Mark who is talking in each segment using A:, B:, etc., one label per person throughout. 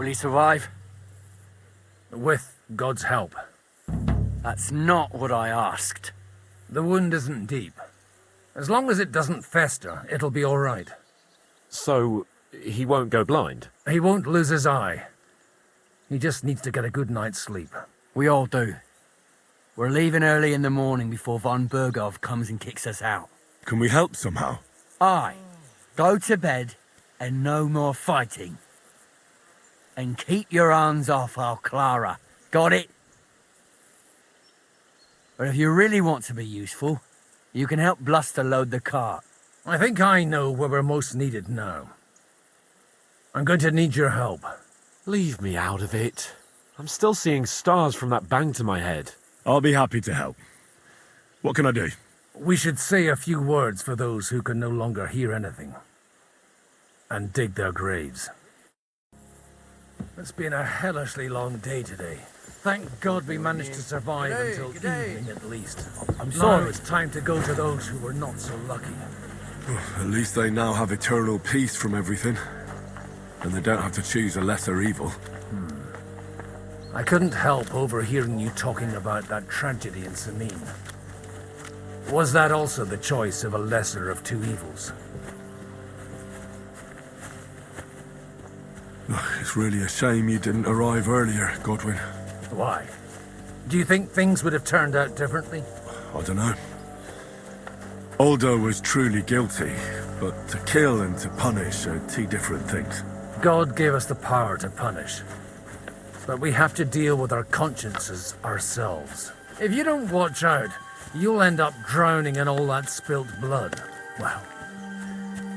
A: Will he survive?
B: With God's help.
A: That's not what I asked.
B: The wound isn't deep. As long as it doesn't fester, it'll be all right.
C: So, he won't go blind?
B: He won't lose his eye. He just needs to get a good night's sleep.
A: We all do. We're leaving early in the morning before von Burgov comes and kicks us out.
D: Can we help somehow?
A: Aye. Go to bed and no more fighting. And keep your hands off our Clara. Got it? But if you really want to be useful, you can help Bluster load the cart.
B: I think I know where we're most needed now. I'm going to need your help.
C: Leave me out of it. I'm still seeing stars from that bang to my head.
D: I'll be happy to help. What can I do?
B: We should say a few words for those who can no longer hear anything. And dig their graves. It's been a hellishly long day today. Thank God we managed to survive until evening at least.
A: I'm
B: Now
A: sorry.
B: it's time to go to those who were not so lucky.
D: At least they now have eternal peace from everything. And they don't have to choose a lesser evil.
B: I couldn't help overhearing you talking about that tragedy in Samin. Was that also the choice of a lesser of two evils?
D: It's really a shame you didn't arrive earlier, Godwin.
B: Why? Do you think things would have turned out differently?
D: I don't know. Aldo was truly guilty, but to kill and to punish are two different things.
B: God gave us the power to punish. But we have to deal with our consciences ourselves. If you don't watch out, you'll end up drowning in all that spilt blood. Well,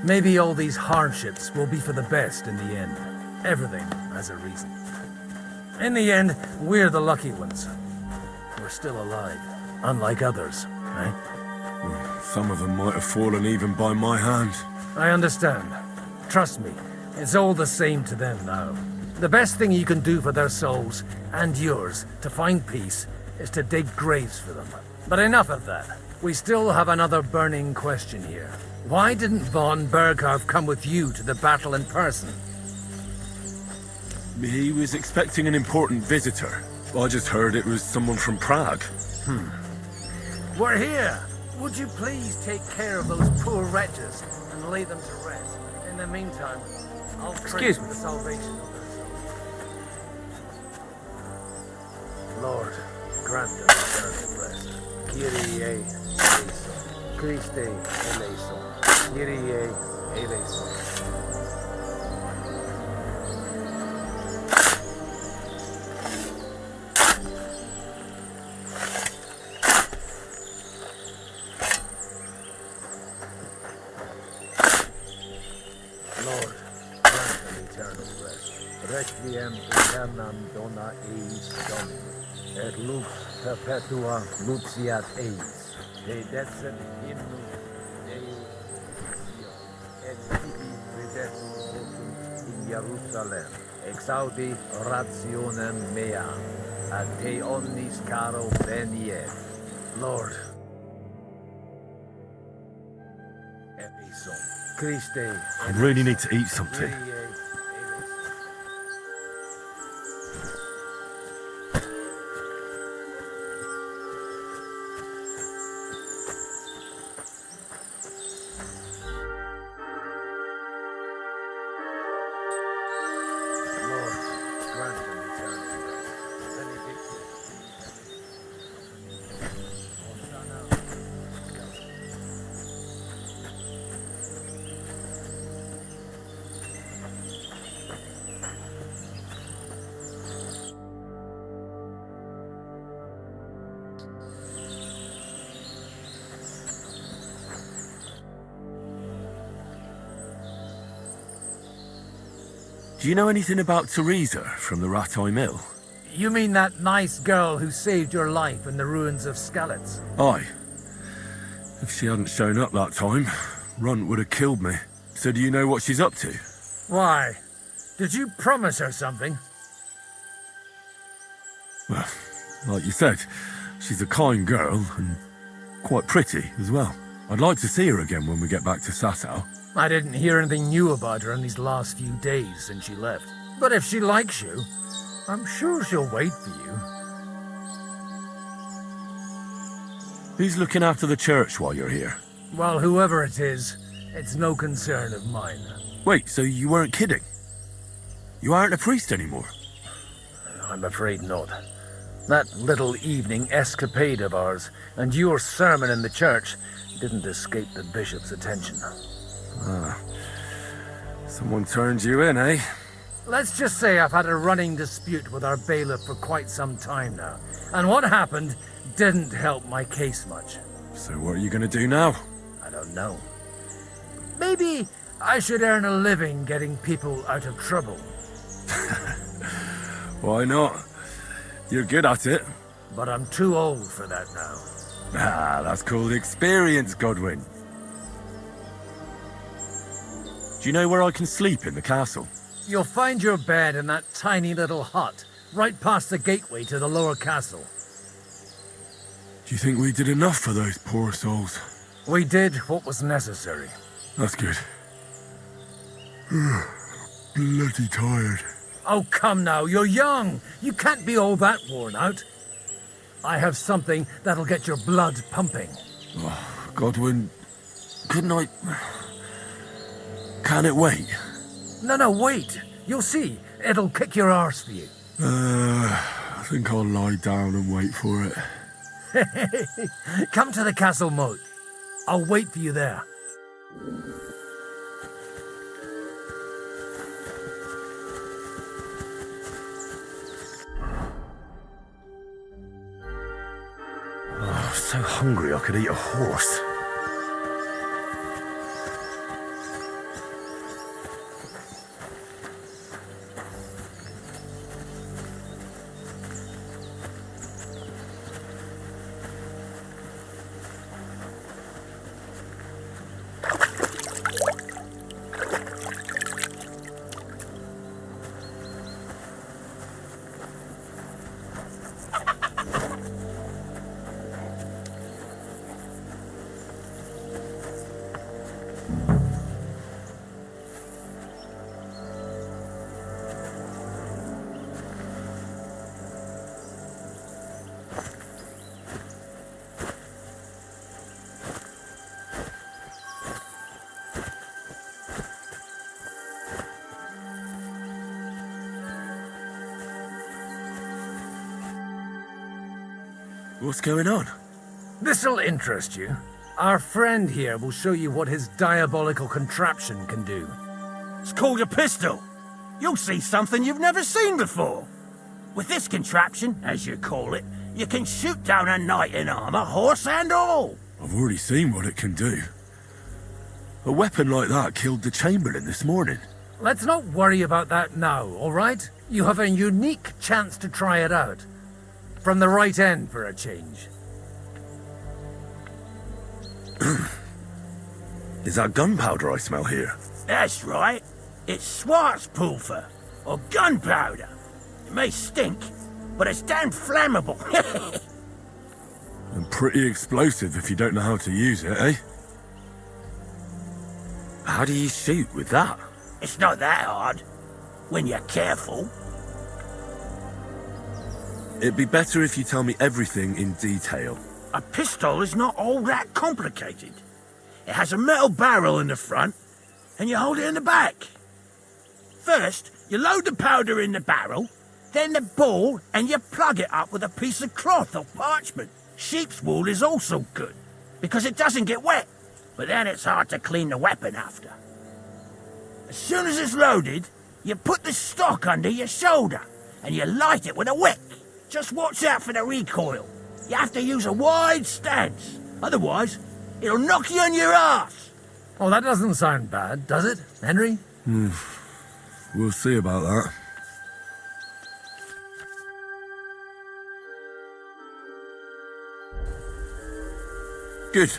B: maybe all these hardships will be for the best in the end. Everything has a reason. In the end, we're the lucky ones. We're still alive, unlike others, right?
D: Some of them might have fallen even by my hand.
B: I understand. Trust me, it's all the same to them now. The best thing you can do for their souls, and yours, to find peace, is to dig graves for them. But enough of that. We still have another burning question here. Why didn't von Burgov come with you to the battle in person?
D: He was expecting an important visitor. I just heard it was someone from Prague.
B: We're here! Would you please take care of those poor wretches and lay them to rest? In the meantime, I'll pray
A: Excuse
B: for
A: me.
B: the salvation of their souls. Lord, grant them eternal rest. Kyrie eleison. Christe eleison. Kyrie eleison. Lord, grant them eternal rest. Requiem aeternam dona eis Domini, et lux perpetua luceat eis. De decet hymnus Deus et tibi redessus votum in Jerusalem. Exaudi rationem meam, ad te omnis caro veniet. Lord, Epison. Christe.
D: I really need to eat something.
B: Lord, grant them eternal rest. Benedictus.
D: Do you know anything about Teresa from the Rattay Mill?
B: You mean that nice girl who saved your life in the ruins of Skalitz?
D: Aye. If she hadn't shown up that time, Runt would have killed me. So do you know what she's up to?
B: Why? Did you promise her something?
D: Well, like you said, she's a kind girl and quite pretty as well. I'd like to see her again when we get back to Sasau.
B: I didn't hear anything new about her in these last few days since she left. But if she likes you, I'm sure she'll wait for you.
D: Who's looking after the church while you're here?
B: Well, whoever it is, it's no concern of mine.
D: Wait, so you weren't kidding? You aren't a priest anymore?
B: I'm afraid not. That little evening escapade of ours and your sermon in the church didn't escape the bishop's attention.
D: Someone turned you in, eh?
B: Let's just say I've had a running dispute with our bailiff for quite some time now, and what happened didn't help my case much.
D: So what are you gonna do now?
B: I don't know. Maybe I should earn a living getting people out of trouble.
D: Why not? You're good at it.
B: But I'm too old for that now.
D: Ah, that's called experience, Godwin. Do you know where I can sleep in the castle?
B: You'll find your bed in that tiny little hut, right past the gateway to the lower castle.
D: Do you think we did enough for those poor souls?
B: We did what was necessary.
D: That's good. Bloody tired.
B: Oh, come now, you're young. You can't be all that worn out. I have something that'll get your blood pumping.
D: Oh, Godwin, couldn't I... Can it wait?
B: No, wait. You'll see. It'll kick your arse for you.
D: I think I'll lie down and wait for it.
B: Come to the castle moat. I'll wait for you there.
D: Oh, I'm so hungry I could eat a horse. What's going on?
B: This'll interest you. Our friend here will show you what his diabolical contraption can do.
E: It's called a pistol. You'll see something you've never seen before. With this contraption, as you call it, you can shoot down a knight in armor, horse and all.
D: I've already seen what it can do. A weapon like that killed the Chamberlain this morning.
B: Let's not worry about that now, all right? You have a unique chance to try it out. From the right end for a change.
D: Is that gunpowder I smell here?
E: That's right. It's Schwarzpulver, or gunpowder. It may stink, but it's damn flammable.
D: And pretty explosive if you don't know how to use it, eh? How do you shoot with that?
E: It's not that hard, when you're careful.
D: It'd be better if you tell me everything in detail.
E: A pistol is not all that complicated. It has a metal barrel in the front, and you hold it in the back. First, you load the powder in the barrel, then the ball, and you plug it up with a piece of cloth or parchment. Sheep's wool is also good, because it doesn't get wet, but then it's hard to clean the weapon after. As soon as it's loaded, you put the stock under your shoulder, and you light it with a wick. Just watch out for the recoil. You have to use a wide stance, otherwise it'll knock you on your ass.
B: Oh, that doesn't sound bad, does it, Henry?
D: We'll see about that. Good.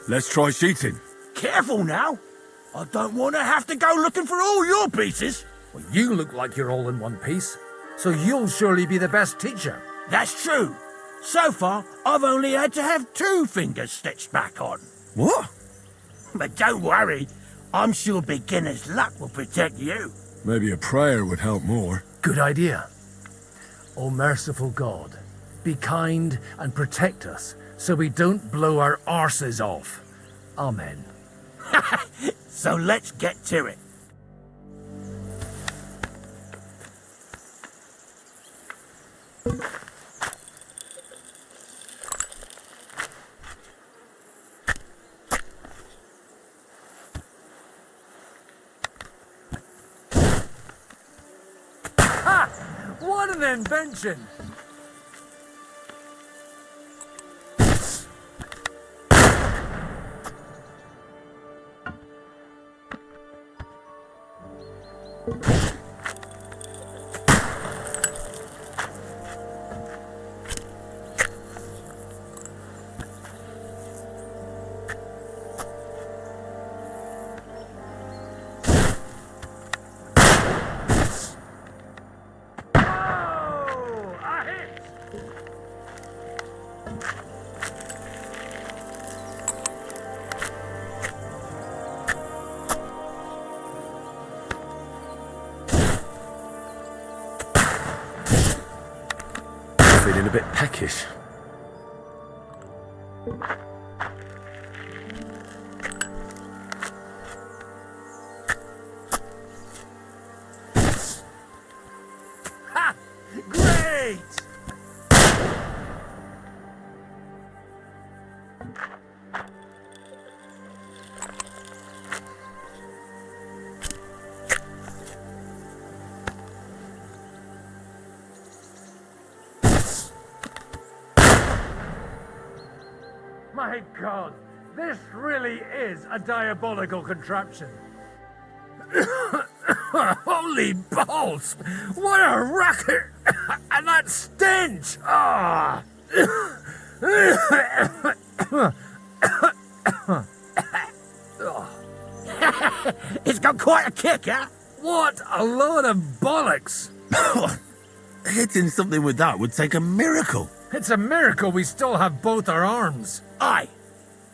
D: Let's try shooting.
E: Careful now. I don't want to have to go looking for all your pieces.
B: Well, you look like you're all in one piece, so you'll surely be the best teacher.
E: That's true. So far, I've only had to have 2 fingers stitched back on.
D: What?
E: But don't worry, I'm sure beginner's luck will protect you.
D: Maybe a prayer would help more.
B: Good idea. O merciful God, be kind and protect us so we don't blow our arses off. Amen.
E: So let's get to it.
B: What an invention!
C: Feeling a bit peckish.
B: Ha! Great! My God, this really is a diabolical contraption. Holy balls! What a racket! And that stench! Ah!
E: It's got quite a kick, huh?
B: What a load of bollocks!
D: Hitting something with that would take a miracle.
B: It's a miracle we still have both our arms.
E: Aye.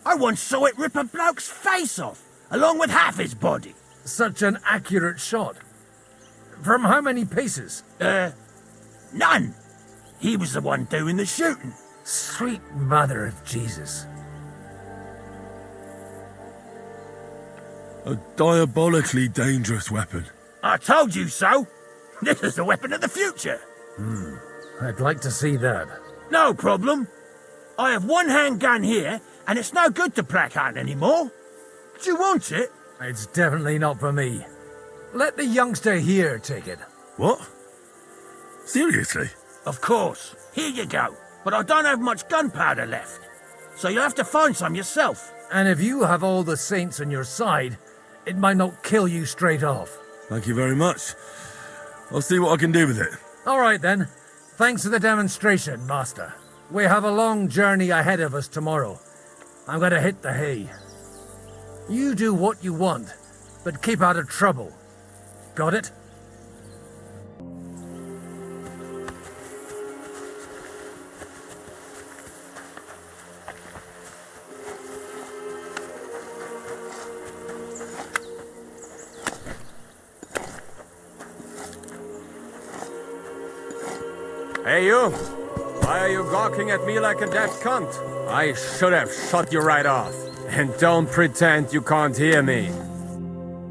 E: I once saw it rip a bloke's face off, along with half his body.
B: Such an accurate shot. From how many paces?
E: None. He was the one doing the shooting.
B: Sweet mother of Jesus.
D: A diabolically dangerous weapon.
E: I told you so. This is the weapon of the future.
B: I'd like to see that.
E: No problem. I have one handgun here, and it's no good to Plackhand anymore. Do you want it?
B: It's definitely not for me. Let the youngster here take it.
D: What? Seriously?
E: Of course. Here you go. But I don't have much gunpowder left. So you'll have to find some yourself.
B: And if you have all the saints on your side, it might not kill you straight off.
D: Thank you very much. I'll see what I can do with it.
B: All right then. Thanks for the demonstration, Master. We have a long journey ahead of us tomorrow. I'm gonna hit the hay. You do what you want, but keep out of trouble. Got it?
C: Hey, you! Why are you gawking at me like a deaf cunt? I should have shot you right off. And don't pretend you can't hear me.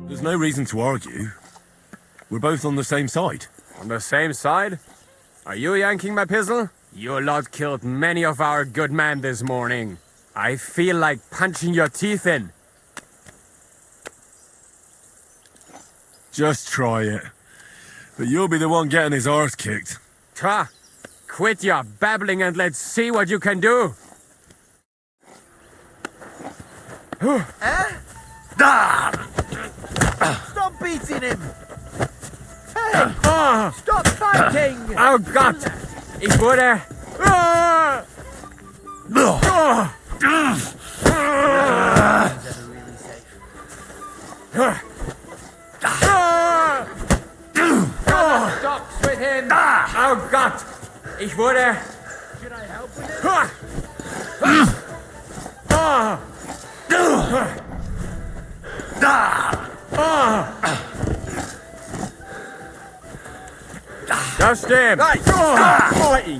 D: There's no reason to argue. We're both on the same side.
C: On the same side? Are you yanking my pistol? Your lot killed many of our good men this morning. I feel like punching your teeth in.
D: Just try it. But you'll be the one getting his arse kicked.
C: Ta! Quit your babbling and let's see what you can do!
A: Stop beating him! Hey! Stop fighting!
C: Oh Gott! Ich wurde... Stop with him! Oh Gott! Ich wurde...
A: Should I help with it?
C: Just him!
A: Right.
C: Mighty!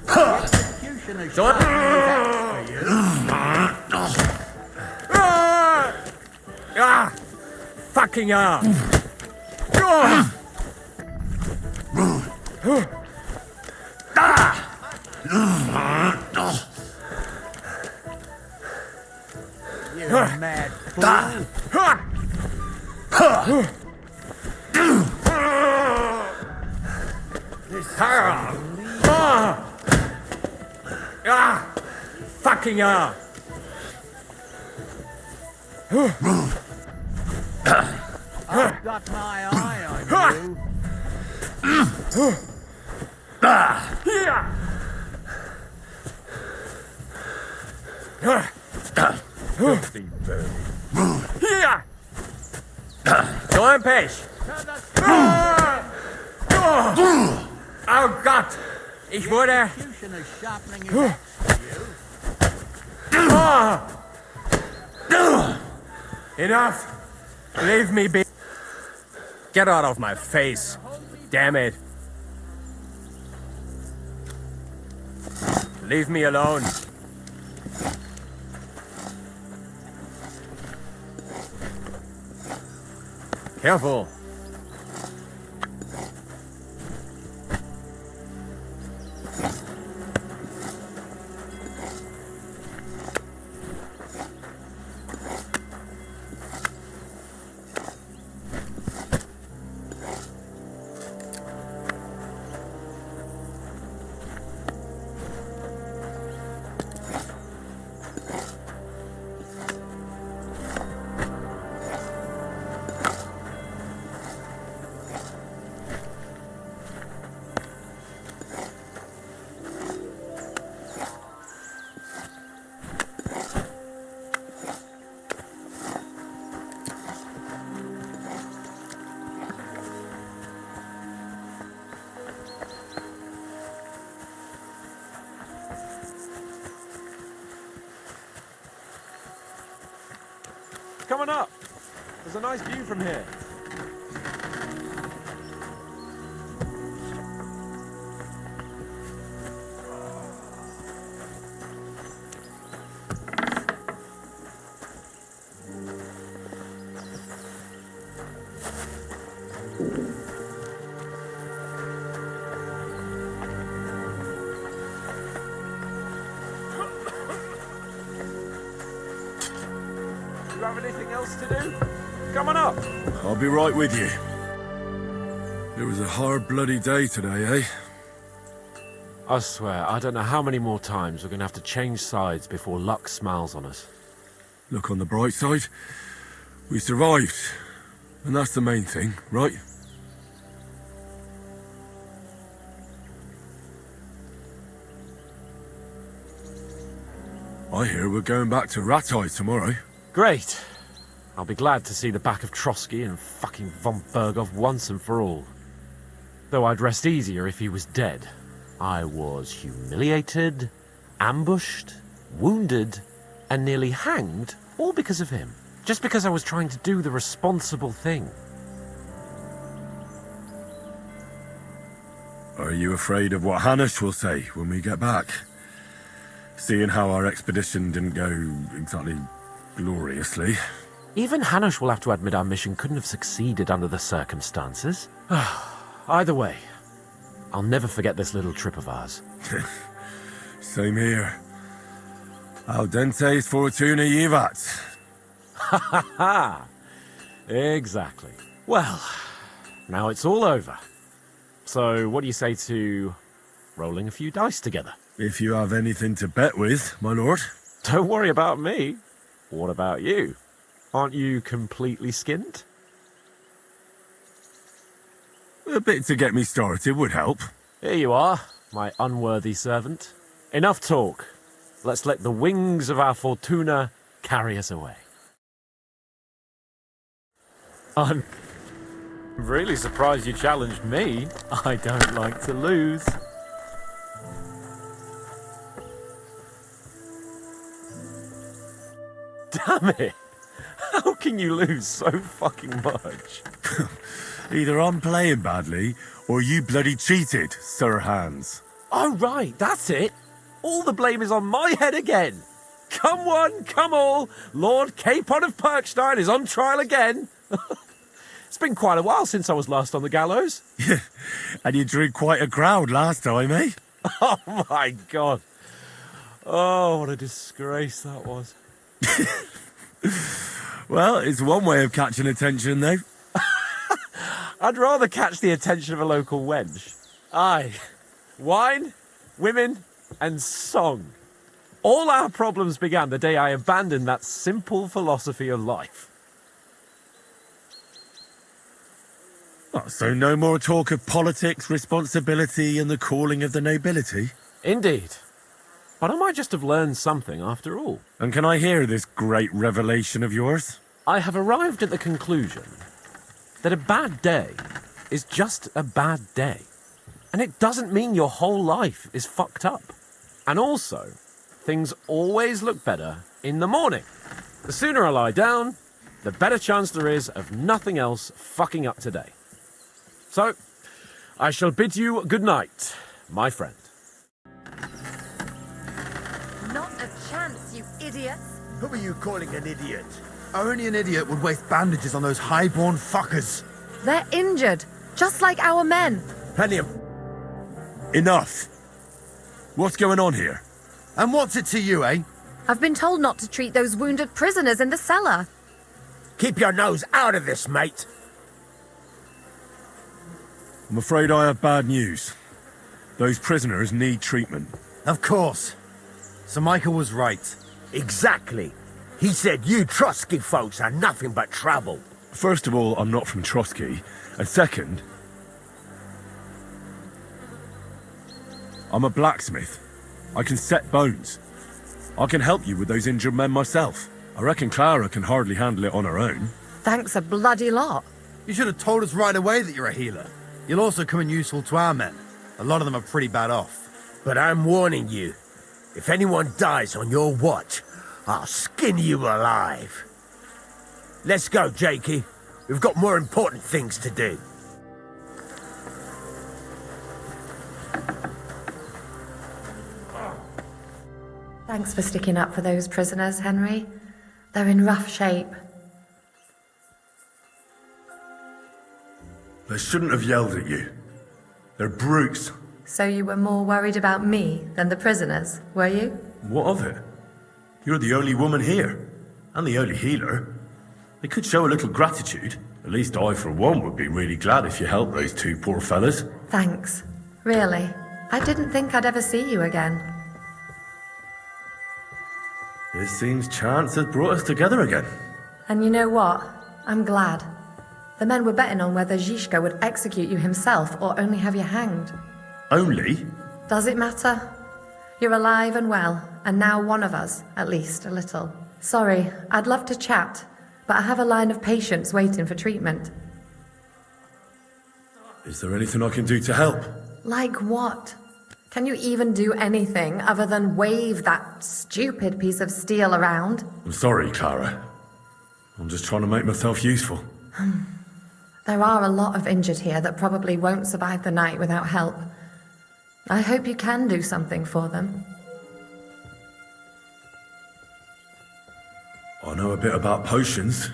A: Executioner sharpening his axe for you.
C: Fucking hell!
A: You mad fool.
C: Fucking hell!
A: I've got my eye on you.
C: Filthy bird. Go on, Pesh. Oh Gott! Ich wurde...
A: Executioner sharpening his axe for you.
C: Enough! Leave me be. Get out of my face. Damn it. Leave me alone. Careful. Come on up. There's a nice view from here. You have anything else to do? Come on up.
D: I'll be right with you. It was a hard bloody day today, eh?
F: I swear, I don't know how many more times we're gonna have to change sides before luck smiles on us.
D: Look on the bright side. We survived. And that's the main thing, right? I hear we're going back to Ratai tomorrow.
F: Great. I'll be glad to see the back of Trotsky and fucking von Bergov once and for all. Though I'd rest easier if he was dead. I was humiliated, ambushed, wounded, and nearly hanged, all because of him. Just because I was trying to do the responsible thing.
D: Are you afraid of what Hanush will say when we get back? Seeing how our expedition didn't go exactly gloriously.
F: Even Hanush will have to admit our mission couldn't have succeeded under the circumstances. Either way, I'll never forget this little trip of ours.
D: Same here. Al dente fortuna jivat.
F: Ha ha ha! Exactly. Well, now it's all over. So what do you say to rolling a few dice together?
D: If you have anything to bet with, my lord.
F: Don't worry about me. What about you? Aren't you completely skinned?
D: A bit to get me started would help.
F: Here you are, my unworthy servant. Enough talk. Let's let the wings of our Fortuna carry us away. I'm really surprised you challenged me. I don't like to lose. Damn it! How can you lose so fucking much?
D: Either I'm playing badly, or you bloody cheated, Sir Hans.
F: Oh, right, that's it. All the blame is on my head again. Come one, come all. Lord Capon of Perkstein is on trial again. It's been quite a while since I was last on the gallows.
D: And you drew quite a crowd last time, eh?
F: Oh, my God. Oh, what a disgrace that was.
D: Well, it's one way of catching attention, though.
F: I'd rather catch the attention of a local wench. Aye. Wine, women, and song. All our problems began the day I abandoned that simple philosophy of life.
D: Oh, so no more talk of politics, responsibility, and the calling of the nobility?
F: Indeed. But I might just have learned something after all.
D: And can I hear this great revelation of yours?
F: I have arrived at the conclusion that a bad day is just a bad day. And it doesn't mean your whole life is fucked up. And also, things always look better in the morning. The sooner I lie down, the better chance there is of nothing else fucking up today. So, I shall bid you good night, my friend.
G: Not a chance, you idiots.
E: Who are you calling an idiot?
H: Only an idiot would waste bandages on those highborn fuckers.
G: They're injured, just like our men.
E: Plenty of...
D: Enough! What's going on here?
H: And what's it to you, eh?
G: I've been told not to treat those wounded prisoners in the cellar.
E: Keep your nose out of this, mate.
D: I'm afraid I have bad news. Those prisoners need treatment.
H: Of course. Sir Michael was right.
E: Exactly. He said you Trotsky folks are nothing but trouble.
D: First of all, I'm not from Trotsky. And second, I'm a blacksmith. I can set bones. I can help you with those injured men myself. I reckon Clara can hardly handle it on her own.
G: Thanks a bloody lot.
H: You should have told us right away that you're a healer. You'll also come in useful to our men. A lot of them are pretty bad off.
E: But I'm warning you. If anyone dies on your watch, I'll skin you alive. Let's go, Jakey. We've got more important things to do.
G: Thanks for sticking up for those prisoners, Henry. They're in rough shape.
D: They shouldn't have yelled at you. They're brutes.
G: So you were more worried about me than the prisoners, were you?
D: What of it? You're the only woman here, and the only healer. They could show a little gratitude. At least I, for one, would be really glad if you helped those two poor fellas.
G: Thanks. Really. I didn't think I'd ever see you again.
D: It seems chance has brought us together again.
G: And you know what? I'm glad. The men were betting on whether Zizka would execute you himself or only have you hanged.
D: Only?
G: Does it matter? You're alive and well, and now one of us, at least a little. Sorry, I'd love to chat, but I have a line of patients waiting for treatment.
D: Is there anything I can do to help?
G: Like what? Can you even do anything other than wave that stupid piece of steel around?
D: I'm sorry, Clara. I'm just trying to make myself useful.
G: There are a lot of injured here that probably won't survive the night without help. I hope you can do something for them.
D: I know a bit about potions,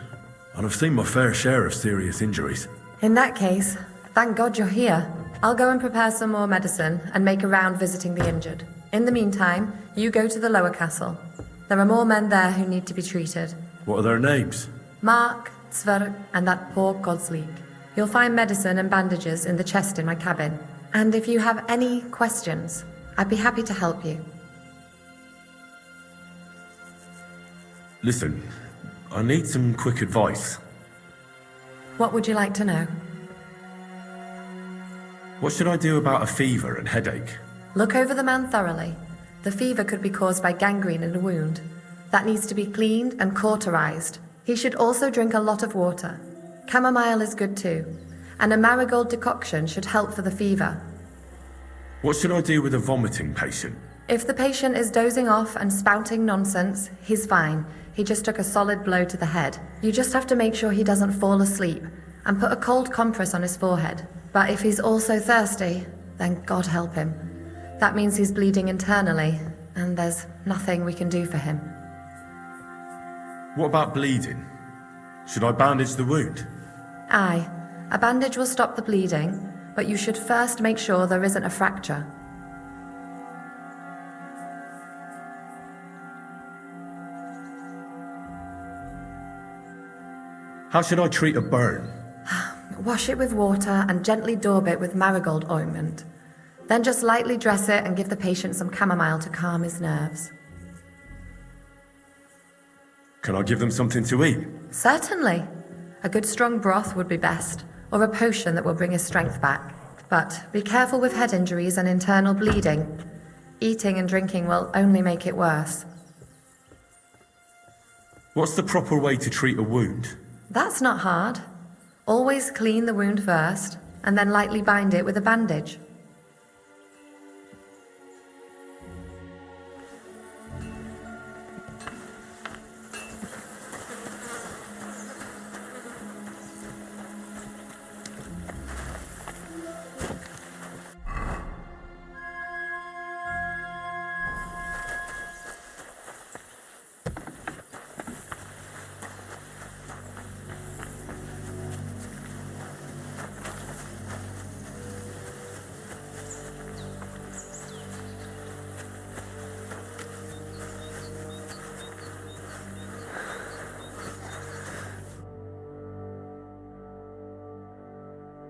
D: and I've seen my fair share of serious injuries.
G: In that case, thank God you're here. I'll go and prepare some more medicine and make a round visiting the injured. In the meantime, you go to the lower castle. There are more men there who need to be treated.
D: What are their names?
G: Mark, Zver, and that poor Godsleek. You'll find medicine and bandages in the chest in my cabin. And if you have any questions, I'd be happy to help you.
D: Listen, I need some quick advice.
G: What would you like to know?
D: What should I do about a fever and headache?
G: Look over the man thoroughly. The fever could be caused by gangrene in a wound. That needs to be cleaned and cauterized. He should also drink a lot of water. Chamomile is good too. And a marigold decoction should help for the fever.
D: What should I do with a vomiting patient?
G: If the patient is dozing off and spouting nonsense, he's fine. He just took a solid blow to the head. You just have to make sure he doesn't fall asleep. and put a cold compress on his forehead. But if he's also thirsty, then God help him. That means he's bleeding internally, and there's nothing we can do for him.
D: What about bleeding? Should I bandage the wound?
G: Aye, a bandage will stop the bleeding, but you should first make sure there isn't a fracture.
D: How should I treat a burn?
G: Wash it with water and gently daub it with marigold ointment. Then just lightly dress it and give the patient some chamomile to calm his nerves.
D: Can I give them something to eat?
G: Certainly. A good strong broth would be best, or a potion that will bring his strength back. But be careful with head injuries and internal bleeding. Eating and drinking will only make it worse.
D: What's the proper way to treat a wound?
G: That's not hard. Always clean the wound first, and then lightly bind it with a bandage.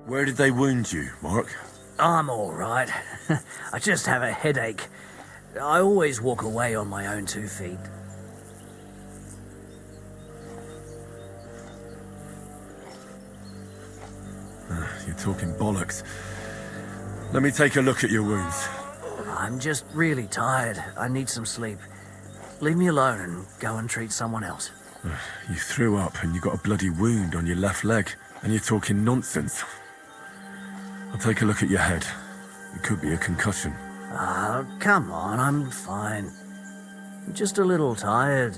D: Where did they wound you, Mark?
I: I'm all right. I just have a headache. I always walk away on my own 2 feet.
D: You're talking bollocks. Let me take a look at your wounds.
I: I'm just really tired. I need some sleep. Leave me alone and go and treat someone else.
D: You threw up and you got a bloody wound on your left leg, and you're talking nonsense. I'll take a look at your head. It could be a concussion.
I: Oh, come on, I'm fine. I'm just a little tired.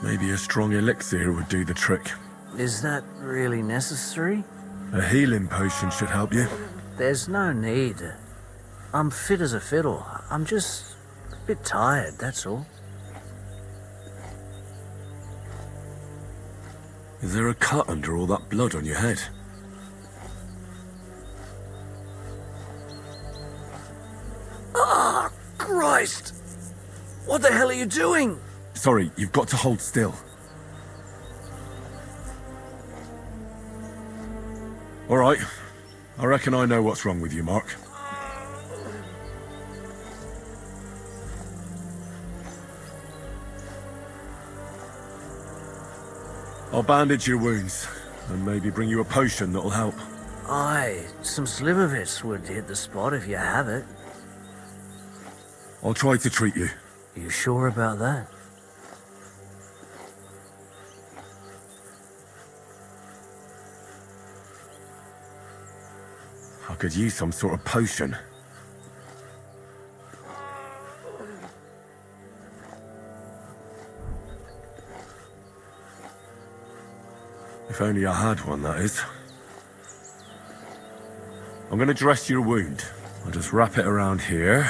D: Maybe a strong elixir would do the trick.
I: Is that really necessary?
D: A healing potion should help you.
I: There's no need. I'm fit as a fiddle. I'm just a bit tired, that's all.
D: Is there a cut under all that blood on your head?
I: Ah, Christ! What the hell are you doing?
D: Sorry, you've got to hold still. All right. I reckon I know what's wrong with you, Mark. I'll bandage your wounds and maybe bring you a potion that'll help.
I: Aye, some Slivovitz would hit the spot if you have it.
D: I'll try to treat you.
I: You sure about that?
D: I could use some sort of potion. If only I had one, that is. I'm going to dress your wound. I'll just wrap it around here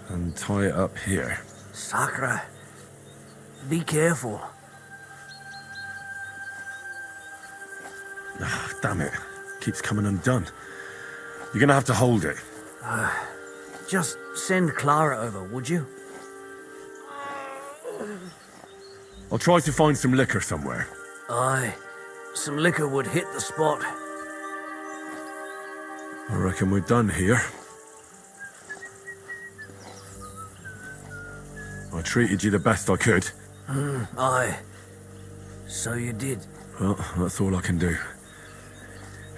D: and tie it up here.
I: Sakra, be careful.
D: Ah, damn it. Keeps coming undone. You're going to have to hold it.
I: Just send Clara over, would you?
D: I'll try to find some liquor somewhere.
I: Aye, some liquor would hit the spot.
D: I reckon we're done here. I treated you the best I could.
I: Aye, so you did.
D: Well, that's all I can do.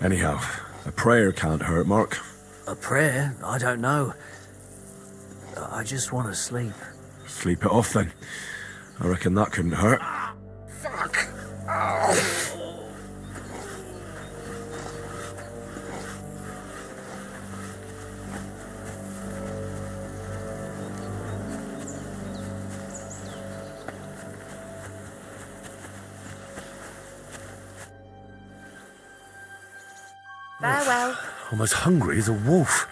D: Anyhow, a prayer can't hurt, Mark.
I: A prayer? I don't know. I just want to sleep.
D: Sleep it off then. I reckon that couldn't hurt.
I: Fuck! Ow!
G: Farewell.
D: I'm as hungry as a wolf.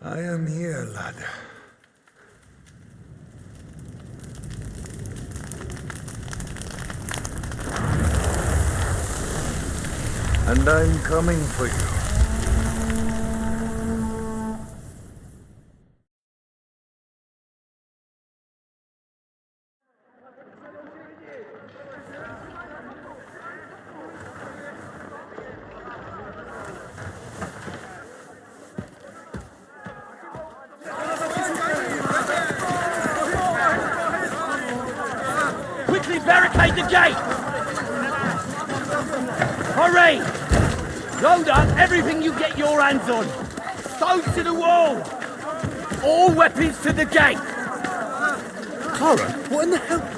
J: I am here, lad. And I'm coming for you.
E: Quickly barricade the gate! Hurry! Load up everything you get your hands on. Stones to the wall! All weapons to the gate!
H: Clara, what in the hell?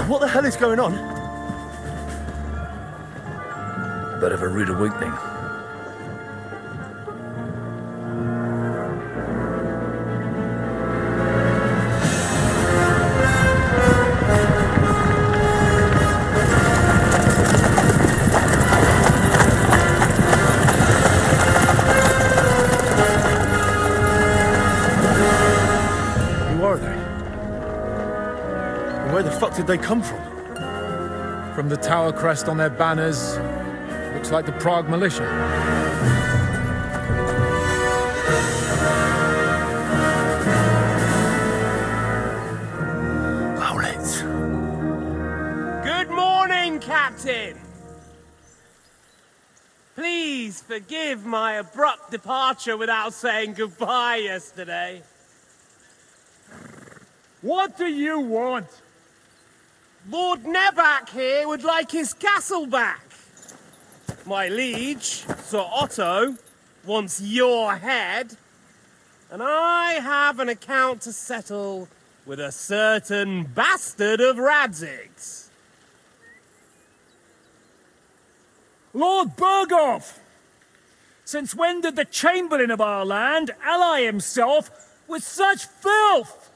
D: What the hell is going on?
J: Bit of a rude awakening.
D: Who are they? And where the fuck did they come from?
B: From the tower crest on their banners, looks like the Prague militia.
D: Owlets.
C: Good morning, Captain! Please forgive my abrupt departure without saying goodbye yesterday. What do you want? Lord Neback here would like his castle back. My liege, Sir Otto, wants your head. And I have an account to settle with a certain bastard of Radzig's.
K: Lord Berghoff! Since when did the Chamberlain of our land ally himself with such filth?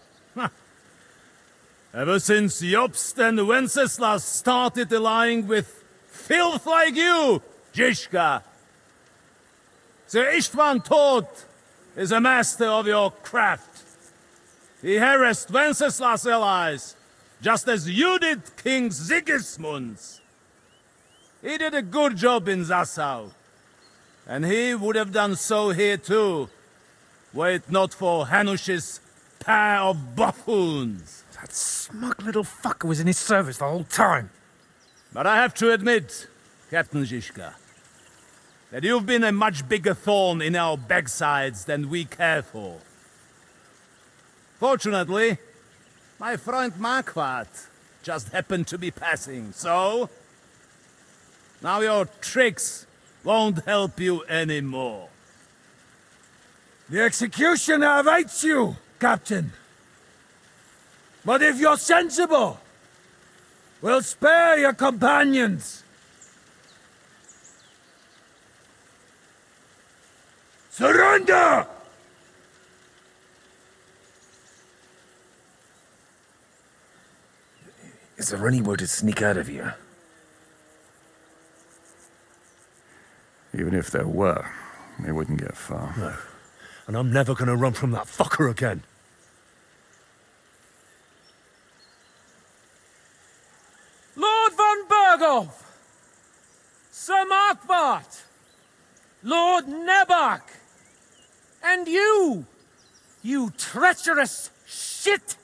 L: Ever since Jobst and Wenceslas started allying with filth like you, Zizka. Sir Istvan Tod is a master of your craft. He harassed Wenceslas' allies, just as you did King Sigismund's. He did a good job in Zassau, and he would have done so here too, were it not for Hanush's pair of buffoons.
H: That smug little fucker was in his service the whole time.
L: But I have to admit, Captain Zizka, that you've been a much bigger thorn in our backsides than we care for. Fortunately, my friend Marquardt just happened to be passing, so now your tricks won't help you anymore.
K: The executioner awaits you, Captain. But if you're sensible, we'll spare your companions.
J: Surrender! Is there any way to sneak out of here?
M: Even if there were, they wouldn't get far.
J: No. And I'm never gonna run from that fucker again.
K: Lord von Berghoff! Sir Markbart! Lord Nebach! And you! You treacherous shit!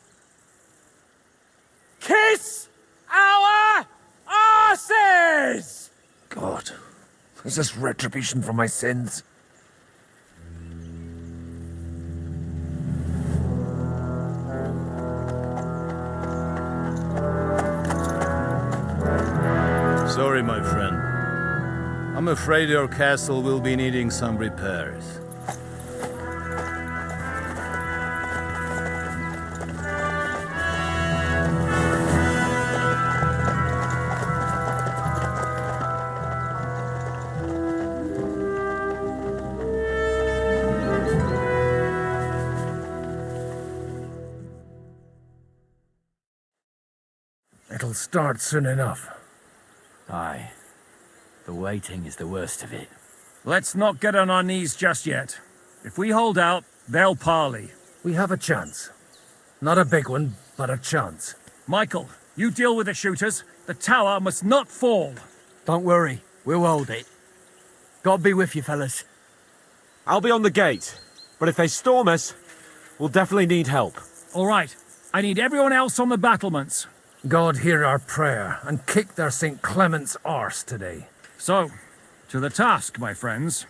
K: Kiss our asses!
J: God, is this retribution for my sins?
L: Sorry, my friend. I'm afraid your castle will be needing some repairs.
B: It'll start soon enough.
A: Aye. The waiting is the worst of it.
K: Let's not get on our knees just yet. If we hold out, they'll parley.
B: We have a chance. Not a big one, but a chance.
K: Michael, you deal with the shooters. The tower must not fall.
A: Don't worry, we'll hold it. God be with you, fellas.
F: I'll be on the gate, but if they storm us, we'll definitely need help.
K: All right, I need everyone else on the battlements.
B: God hear our prayer, and kick their St. Clement's arse today.
K: So, to the task, my friends.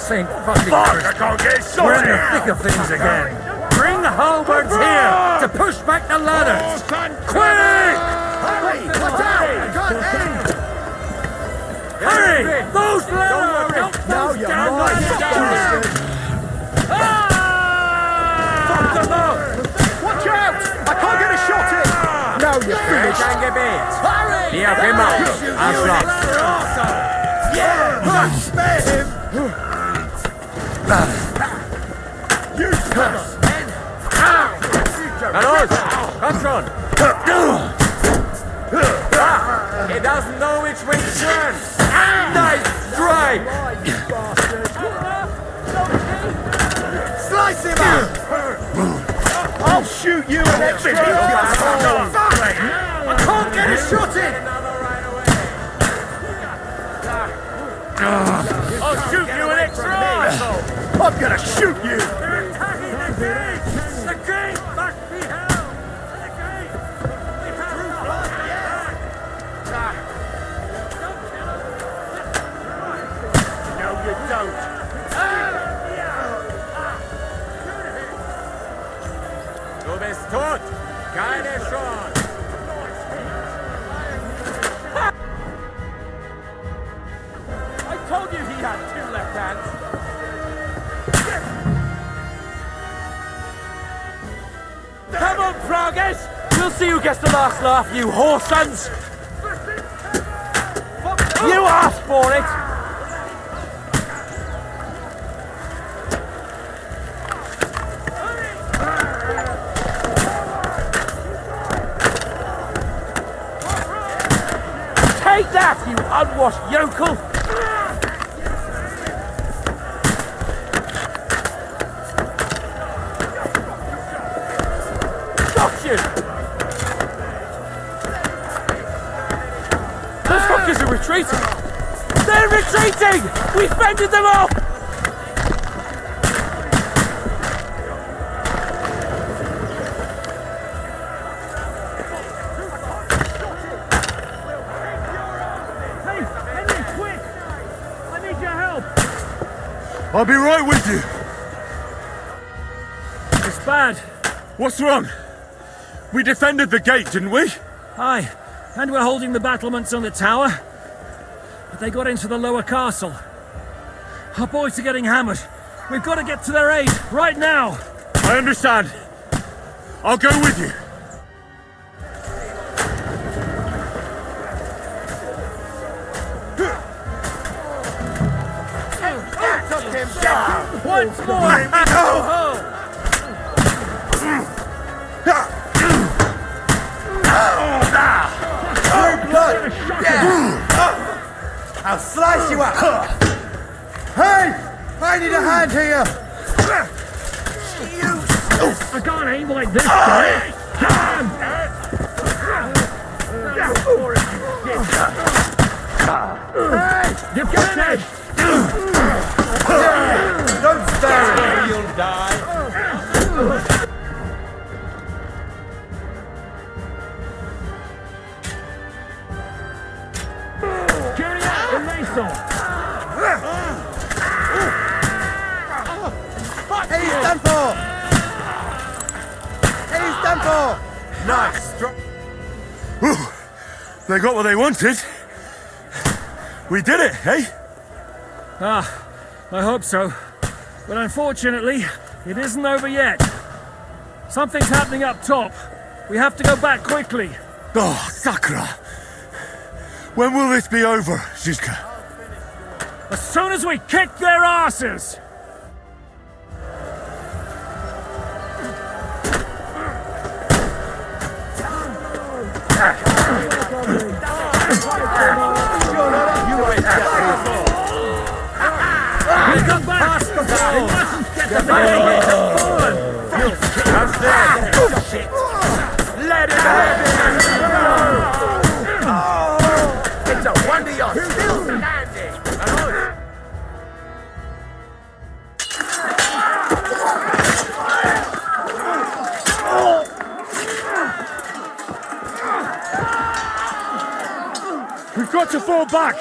B: St. fucking Christ. We're in the thick of things again. Bring the halberds here to push back the ladders. Quick!
H: Hurry! Watch out! I can't aim!
B: Hurry! Those ladders! Don't
H: Now you're mine!
B: Fuck them up!
H: Watch out! I can't get a shot in! Now you're finished! Hurry!
B: Hier, immer! Arschloch!
H: Yeah! Spare him! You son of men!
F: Na los! Komm schon! He doesn't know which way to turn! Nice strike!
H: Slice him up! I'll shoot you an extra! I can't get a shot in!
K: I'll shoot you an extra asshole!
H: I'm gonna shoot you!
K: They're attacking the gate! The gate must be held! The gate! We have the
H: No, you don't!
F: Du bist tot! Keine Chance! I told you he had two left hands! Come on, Progress! We'll see who gets the last laugh, you whoresons! You asked for it! Take that, you unwashed yokel!
K: position! Those fuckers are retreating! They're retreating! We fended them off! Hey, Henry, quick! I need your help!
D: I'll be right with you.
K: It's bad.
D: What's wrong? We defended the gate, didn't we?
K: Aye, and we're holding the battlements on the tower. But they got into the lower castle. Our boys are getting hammered. We've got to get to their aid, right now!
D: I understand. I'll go with you.
K: Once more!
H: I'll slice you up! Hey! I need a hand here!
K: I can't aim like this, guy! You've got it!
H: Don't spare it or you'll die!
K: Carry out the mason!
H: He's done for! He's done for! Nice!
D: They got what they wanted. We did it, eh?
K: Ah, I hope so. But unfortunately, it isn't over yet. Something's happening up top. We have to go back quickly.
D: Oh, Sakra! When will this be over, Zizka?
K: As soon as we kick their asses! We come back! They mustn't get the
E: Let it happen! It's a wonder you're still standing!
K: We've got to fall back!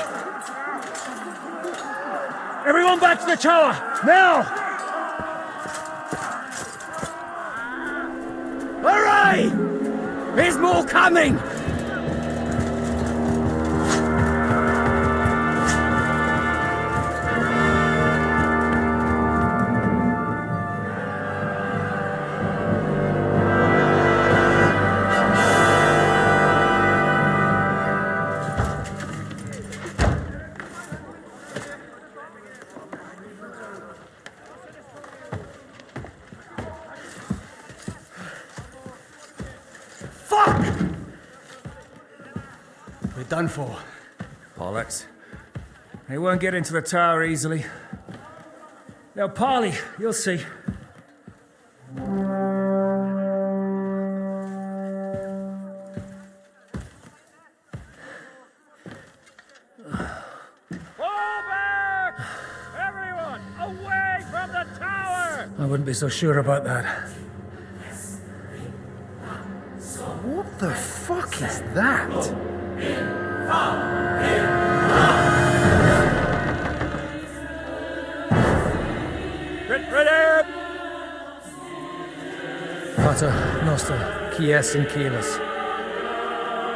K: Everyone back to the tower! Now!
E: Hooray! There's more coming!
H: We're done for.
K: Bollocks. They won't get into the tower easily. Now, Parley, you'll see. Fall back! Everyone, away from the tower! I wouldn't be so sure about that.
H: What the fuck is that?
K: Get ready! Pater Noster, Quies in Cielus.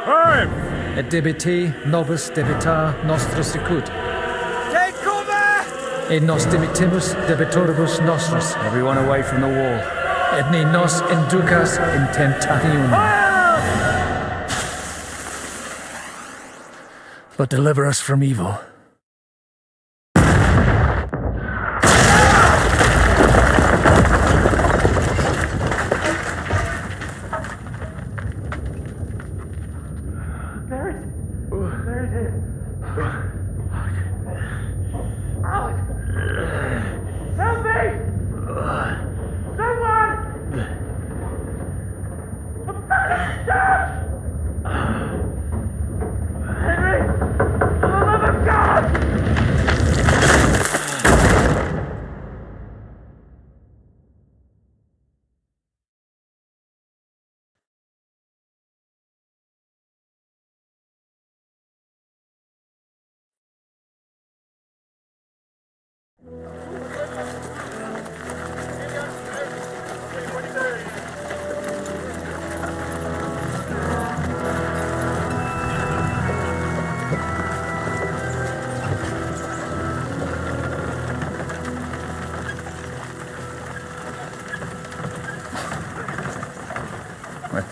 D: Time!
K: Et debiti nobis debita nostris sicut.
H: Take cover!
K: Et nos debitimus debitoribus nostris. Everyone away from the wall. Et ne nos inducas in tentationem. But deliver us from evil.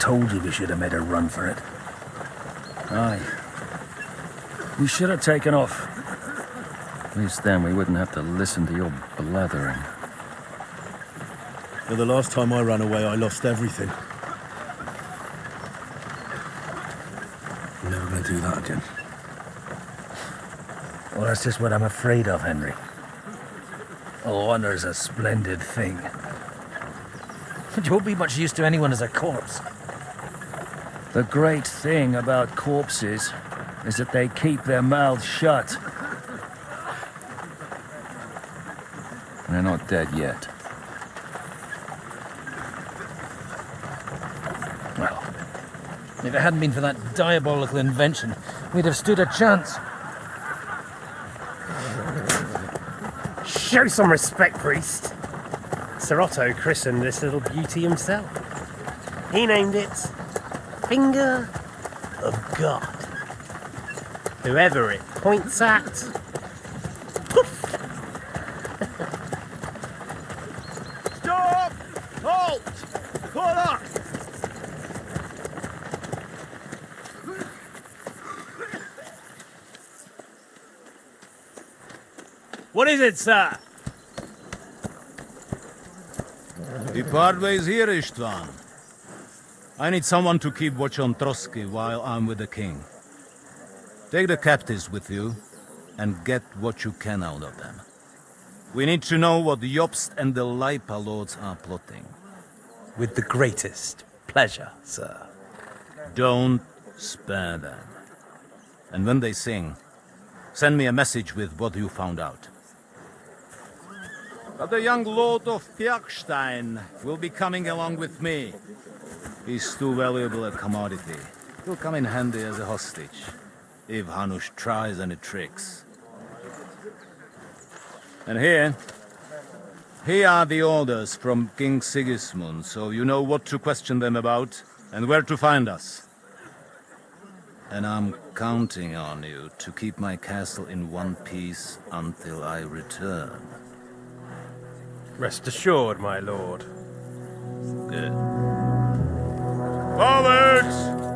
E: told you we should have made a run for it.
K: Aye. We should have taken off.
M: At least then we wouldn't have to listen to your blathering.
H: Well, the last time I ran away, I lost everything. I'm never gonna do that again.
E: Well, that's just what I'm afraid of, Henry. Honor's a splendid thing. But you won't be much use to anyone as a corpse.
K: The great thing about corpses is that they keep their mouths shut.
M: They're not dead yet.
E: Well, if it hadn't been for that diabolical invention, we'd have stood a chance.
C: Show some respect, priest. Sir Otto christened this little beauty himself. He named it Finger of God. Whoever it points at, poof!
L: Stop! Halt! Pull up!
C: What is it, sir?
L: The Parway's here, Istvan. I need someone to keep watch on Trotsky while I'm with the king. Take the captives with you, and get what you can out of them. We need to know what the Jobst and the Leipa lords are plotting.
N: With the greatest pleasure, sir.
L: Don't spare them. And when they sing, send me a message with what you found out. But the young lord of Bjergstein will be coming along with me. He's too valuable a commodity. He'll come in handy as a hostage, if Hanush tries any tricks. And here are the orders from King Sigismund, so you know what to question them about and where to find us. And I'm counting on you to keep my castle in one piece until I return.
C: Rest assured, my lord.
L: Good. Forwards!